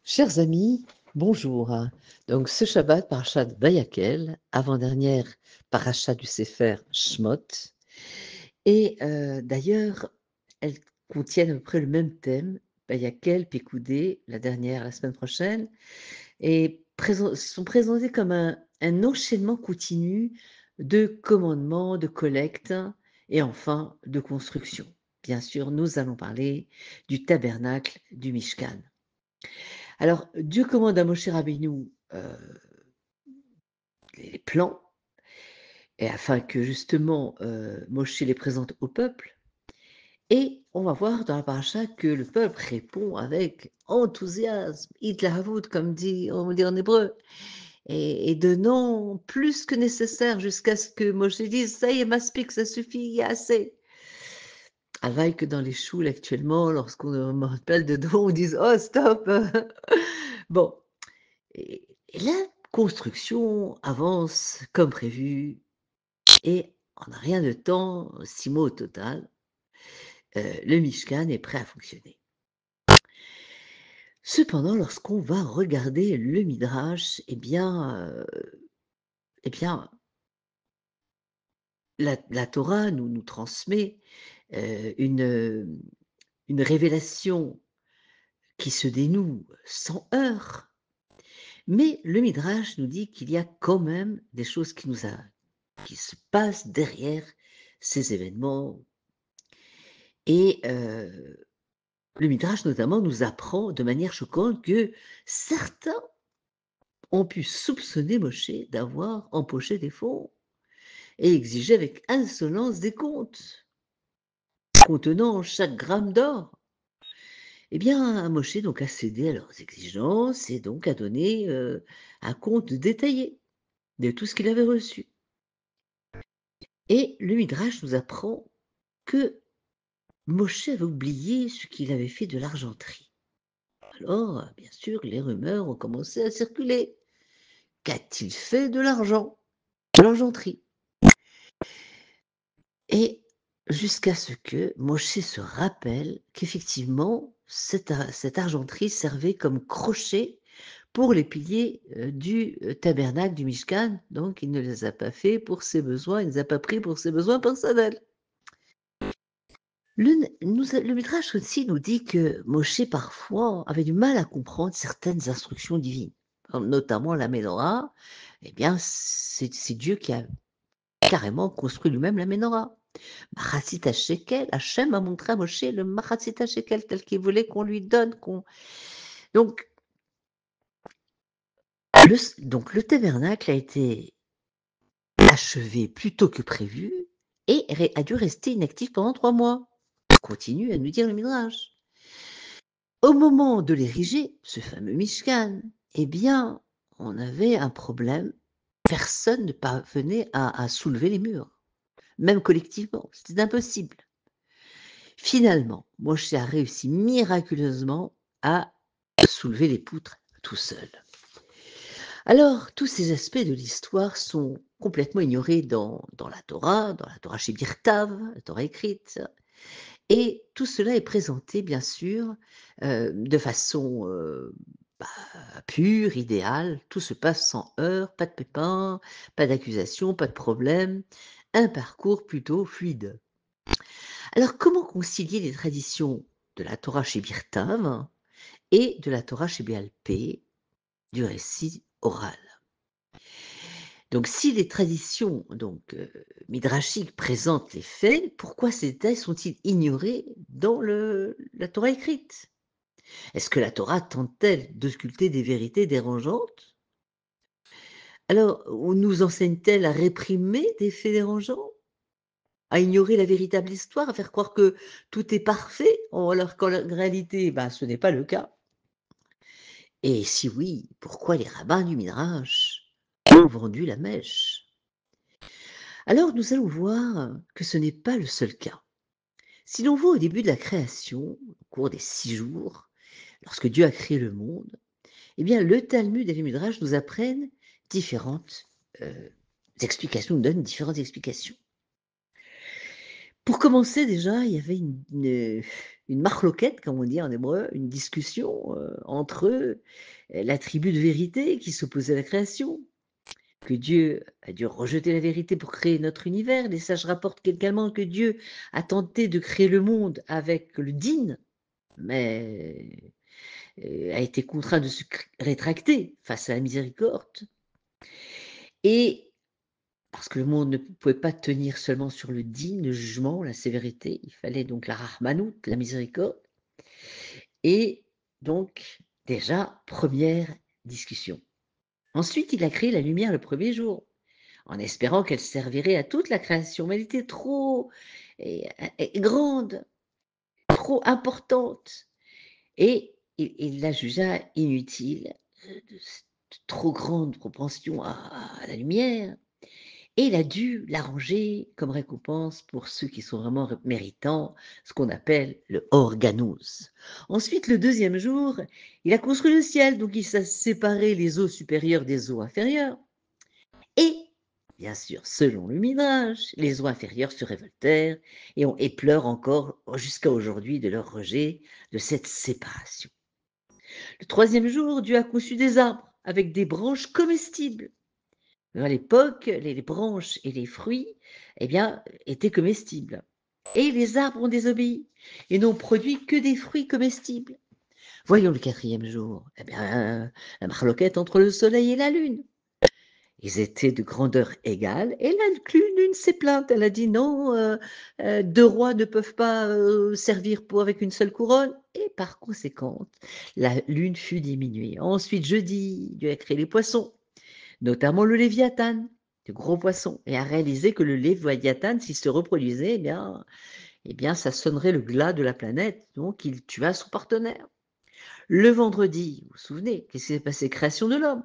Chers amis, bonjour. Donc ce Shabbat, parashat Vayakel, avant-dernière parashat du Sefer Shmot. Et d'ailleurs, elles contiennent à peu près le même thème, Vayakel, Pécoudé, la dernière la semaine prochaine, et sont présentées comme un enchaînement continu de commandements, de collectes et enfin de construction. Bien sûr, nous allons parler du tabernacle du Mishkan. Alors, Dieu commande à Moshe Rabbeinu les plans, et afin que justement Moshe les présente au peuple. Et on va voir dans la paracha que le peuple répond avec enthousiasme, itlahavut, comme on dit en hébreu, et donnant plus que nécessaire jusqu'à ce que Moshe dise ça y est, maspik, ça suffit, il y a assez. Availle que dans les choules actuellement, lorsqu'on me rappelle dedans, on dise oh stop. Bon, et la construction avance comme prévu et en un rien de temps, 6 mois au total, le Mishkan est prêt à fonctionner. Cependant, lorsqu'on va regarder le Midrash, eh bien, la Torah nous transmet une révélation qui se dénoue sans heurts, mais le Midrash nous dit qu'il y a quand même des choses qui se passent derrière ces événements. Et le Midrash notamment nous apprend de manière choquante que certains ont pu soupçonner Moshe d'avoir empoché des fonds et exiger avec insolence des comptes contenant chaque gramme d'or. Eh bien, Moshe donc a cédé à leurs exigences et donc a donné un compte détaillé de tout ce qu'il avait reçu. Et le Midrash nous apprend que Moshe avait oublié ce qu'il avait fait de l'argenterie. Alors, bien sûr, les rumeurs ont commencé à circuler. Qu'a-t-il fait de l'argent? De l'argenterie. Et jusqu'à ce que Moshe se rappelle qu'effectivement, cette argenterie servait comme crochet pour les piliers du tabernacle du Mishkan. Donc, il ne les a pas fait pour ses besoins, il ne les a pas pris pour ses besoins personnels. Le Midrash aussi nous dit que Moshe parfois avait du mal à comprendre certaines instructions divines, notamment la Ménorah. Eh bien, c'est Dieu qui a carrément construit lui-même la Ménorah. Machatzit Shekel, Hachem a montré à Moshe le Machatzit Shekel tel qu'il voulait qu'on lui donne. Donc, le tabernacle a été achevé plus tôt que prévu et a dû rester inactif pendant 3 mois. Continue à nous dire le Midrash. Au moment de l'ériger, ce fameux Mishkan, eh bien, on avait un problème. Personne ne parvenait à soulever les murs, même collectivement. C'était impossible. Finalement, Moshe a réussi miraculeusement à soulever les poutres tout seul. Alors, tous ces aspects de l'histoire sont complètement ignorés dans la Torah Shebirtav, la Torah écrite. Et tout cela est présenté, bien sûr, de façon bah, pure, idéale. Tout se passe sans heurts, pas de pépins, pas d'accusation, pas de problème. Un parcours plutôt fluide. Alors, comment concilier les traditions de la Torah chez Birtav et de la Torah chez Béalpé, du récit oral? Donc, si les traditions midrashiques présentent les faits, pourquoi ces détails sont-ils ignorés dans la Torah écrite? Est-ce que la Torah tente-t-elle d'occulter des vérités dérangeantes? Alors, ou nous enseigne-t-elle à réprimer des faits dérangeants? À ignorer la véritable histoire, à faire croire que tout est parfait, alors qu'en réalité, ce n'est pas le cas? Et si oui, pourquoi les rabbins du Midrash ont vendu la mèche? Alors, nous allons voir que ce n'est pas le seul cas. Si l'on voit au début de la création, au cours des 6 jours, lorsque Dieu a créé le monde, eh bien, le Talmud et les Midrash nous apprennent différentes explications, nous donnent différentes explications. Pour commencer déjà, il y avait une marloquette, comme on dit en hébreu, une discussion, entre la tribu de vérité qui s'opposait à la création, que Dieu a dû rejeter la vérité pour créer notre univers. Les sages rapportent également que Dieu a tenté de créer le monde avec le dîn, mais a été contraint de se rétracter face à la miséricorde. Et parce que le monde ne pouvait pas tenir seulement sur le dîn, le jugement, la sévérité, il fallait donc la rahmanout, la miséricorde. Et donc, déjà, première discussion. Ensuite, il a créé la lumière le premier jour, en espérant qu'elle servirait à toute la création. Mais elle était trop grande, trop importante. Et il la jugea inutile, de trop grande propension à la lumière. Et il a dû l'arranger comme récompense pour ceux qui sont vraiment méritants, ce qu'on appelle le organos. Ensuite, le deuxième jour, il a construit le ciel, donc il s'est séparé les eaux supérieures des eaux inférieures. Et, bien sûr, selon le Midrash, les eaux inférieures se révoltèrent et pleurent encore jusqu'à aujourd'hui de leur rejet de cette séparation. Le troisième jour, Dieu a conçu des arbres avec des branches comestibles. À l'époque, les branches et les fruits, eh bien, étaient comestibles. Et les arbres ont désobéi et n'ont produit que des fruits comestibles. Voyons le quatrième jour. Eh bien, la marloquette entre le soleil et la lune. Ils étaient de grandeur égale et la lune s'est plainte. Elle a dit non, deux rois ne peuvent pas servir pour avec une seule couronne. Et par conséquent, la lune fut diminuée. Ensuite, jeudi, Dieu a créé les poissons, notamment le léviathan, de gros poissons, et a réalisé que le léviathan, s'il se reproduisait, eh bien, ça sonnerait le glas de la planète, donc il tua son partenaire. Le vendredi, vous vous souvenez, qu'est-ce qui s'est passé? Création de l'homme.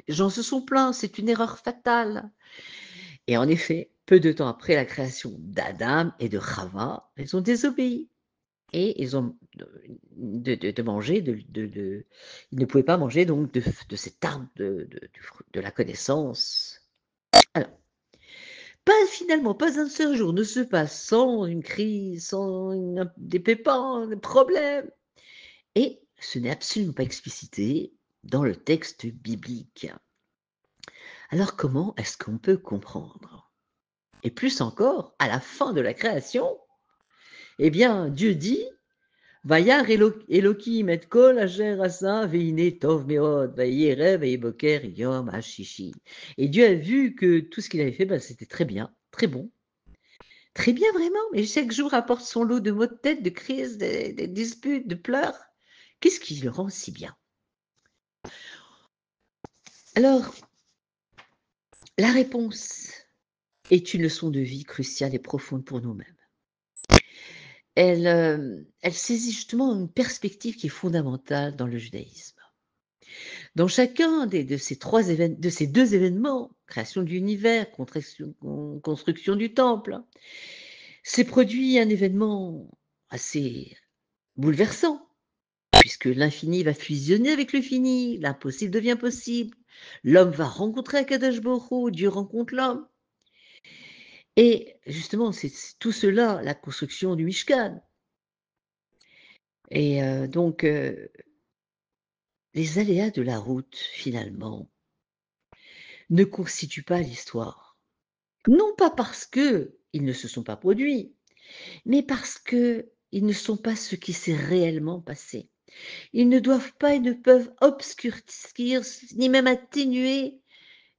Les gens se sont plaints, c'est une erreur fatale. Et en effet, peu de temps après la création d'Adam et de Chava, ils ont désobéi. Et ils ont de manger, ils ne pouvaient pas manger donc de cet arbre de la connaissance. Alors, finalement, pas un seul jour ne se passe sans une crise, sans des pépins, des problèmes. Et ce n'est absolument pas explicité dans le texte biblique. Alors comment est-ce qu'on peut comprendre? Et plus encore, à la fin de la création, eh bien, Dieu dit Vayar Elohim et kol asher asa veine tov meod vayerev vayeboker yom hashishi. Et Dieu a vu que tout ce qu'il avait fait, c'était très bien, très bon. Très bien, vraiment, mais chaque jour apporte son lot de maux de tête, de crises, des disputes, de pleurs. Qu'est-ce qui le rend si bien? Alors, la réponse est une leçon de vie cruciale et profonde pour nous-mêmes. Elle saisit justement une perspective qui est fondamentale dans le judaïsme. Dans chacun de ces deux événements, création de l'univers, construction du temple, s'est produit un événement assez bouleversant, puisque l'infini va fusionner avec le fini, l'impossible devient possible, l'homme va rencontrer Akadosh Baruch Hu, Dieu rencontre l'homme. Et justement, c'est tout cela, la construction du Mishkan. Et donc, les aléas de la route, finalement, ne constituent pas l'histoire. Non pas parce qu'ils ne se sont pas produits, mais parce qu'ils ne sont pas ce qui s'est réellement passé. Ils ne doivent pas et ne peuvent obscurcir, ni même atténuer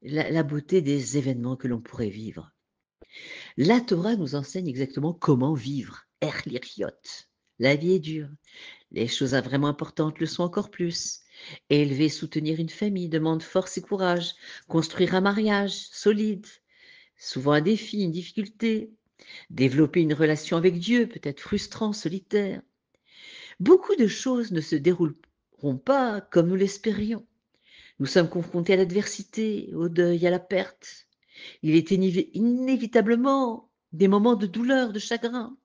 la beauté des événements que l'on pourrait vivre. La Torah nous enseigne exactement comment vivre. Erliriot. La vie est dure. Les choses vraiment importantes le sont encore plus. Élever, soutenir une famille demande force et courage. Construire un mariage solide, souvent un défi, une difficulté. Développer une relation avec Dieu peut être frustrant, solitaire. Beaucoup de choses ne se dérouleront pas comme nous l'espérions. Nous sommes confrontés à l'adversité, au deuil, à la perte. Il est inévitablement des moments de douleur, de chagrin,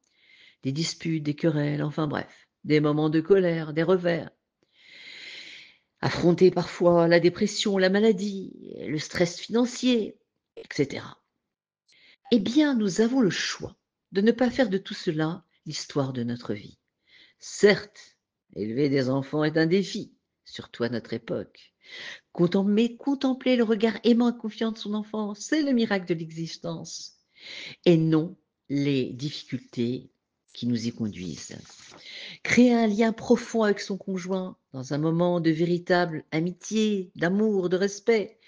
des disputes, des querelles, enfin bref, des moments de colère, des revers. Affronter parfois la dépression, la maladie, le stress financier, etc. Eh bien, nous avons le choix de ne pas faire de tout cela l'histoire de notre vie. Certes, élever des enfants est un défi, surtout à notre époque. Mais contempler le regard aimant et confiant de son enfant, c'est le miracle de l'existence, et non les difficultés qui nous y conduisent. Créer un lien profond avec son conjoint, dans un moment de véritable amitié, d'amour, de respect,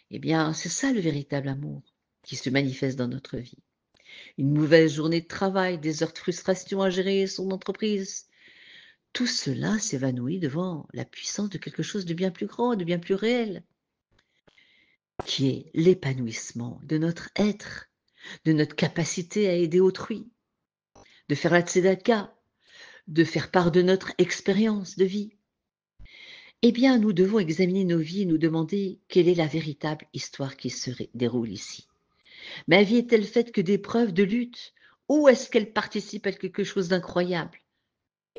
eh bien, c'est ça le véritable amour qui se manifeste dans notre vie. Une mauvaise journée de travail, des heures de frustration à gérer son entreprise, tout cela s'évanouit devant la puissance de quelque chose de bien plus grand, de bien plus réel, qui est l'épanouissement de notre être, de notre capacité à aider autrui, de faire la tzedaka, de faire part de notre expérience de vie. Eh bien, nous devons examiner nos vies et nous demander quelle est la véritable histoire qui se déroule ici. Ma vie est-elle faite que d'épreuves, de luttes, ou est-ce qu'elle participe à quelque chose d'incroyable?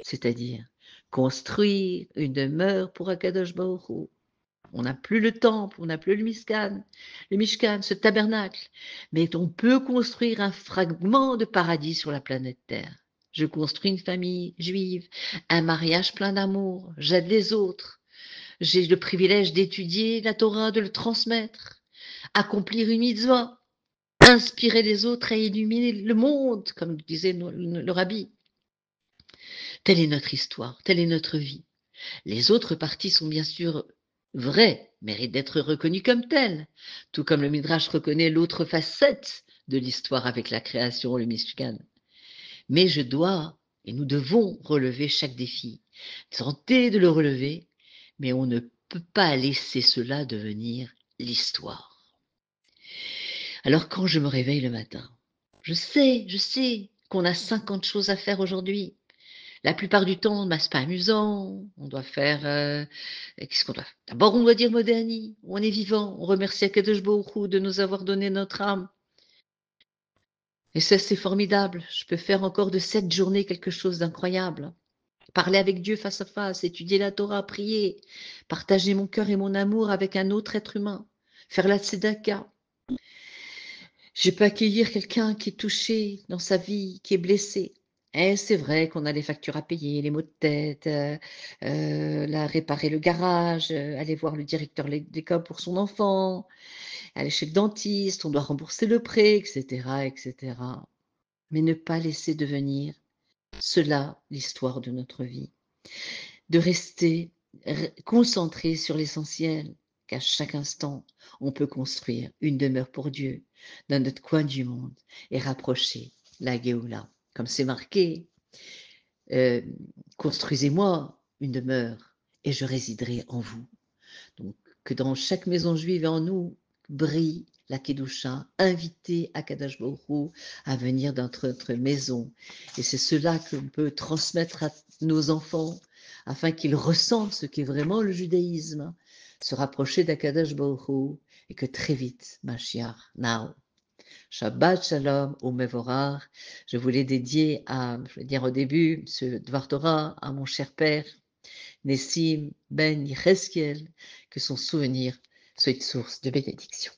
C'est-à-dire construire une demeure pour Akadosh Baruch Hu. On n'a plus le temple, on n'a plus le Mishkan, ce tabernacle, mais on peut construire un fragment de paradis sur la planète Terre. Je construis une famille juive, un mariage plein d'amour, j'aide les autres, j'ai le privilège d'étudier la Torah, de le transmettre, accomplir une mitzvah, inspirer les autres à illuminer le monde, comme disait le rabbi. Telle est notre histoire, telle est notre vie. Les autres parties sont bien sûr vraies, méritent d'être reconnues comme telles, tout comme le Midrash reconnaît l'autre facette de l'histoire avec la création, le Mishkan. Mais je dois, et nous devons relever chaque défi, tenter de le relever, mais on ne peut pas laisser cela devenir l'histoire. Alors quand je me réveille le matin, je sais qu'on a 50 choses à faire aujourd'hui. La plupart du temps, bah, c'est pas amusant. On doit faire, qu'est-ce qu'on doit faire? D'abord, on doit dire Modéani, on est vivant, on remercie Akadosh Baruch Hu de nous avoir donné notre âme. Et ça, c'est formidable. Je peux faire encore de cette journée quelque chose d'incroyable. Parler avec Dieu face à face, étudier la Torah, prier, partager mon cœur et mon amour avec un autre être humain, faire la tzedaka. Je peux accueillir quelqu'un qui est touché dans sa vie, qui est blessé. Et c'est vrai qu'on a les factures à payer, les maux de tête, réparer le garage, aller voir le directeur d'école pour son enfant, aller chez le dentiste, on doit rembourser le prêt, etc., etc. Mais ne pas laisser devenir cela l'histoire de notre vie. De rester concentré sur l'essentiel, qu'à chaque instant, on peut construire une demeure pour Dieu dans notre coin du monde et rapprocher la Géoula. Comme c'est marqué, construisez-moi une demeure et je résiderai en vous. Donc, que dans chaque maison juive et en nous brille la Kedusha, inviter Akadosh Baruch Hu à venir dans notre maison. Et c'est cela qu'on peut transmettre à nos enfants afin qu'ils ressentent ce qu'est vraiment le judaïsme, se rapprocher d'Akadosh Baruch Hu et que très vite, Mashiach, now. Shabbat Shalom au Mevorar. Je voulais dédier je vais dire au début, ce Dvar Torah à mon cher père, Nessim Ben Yecheskiel, que son souvenir soit une source de bénédiction.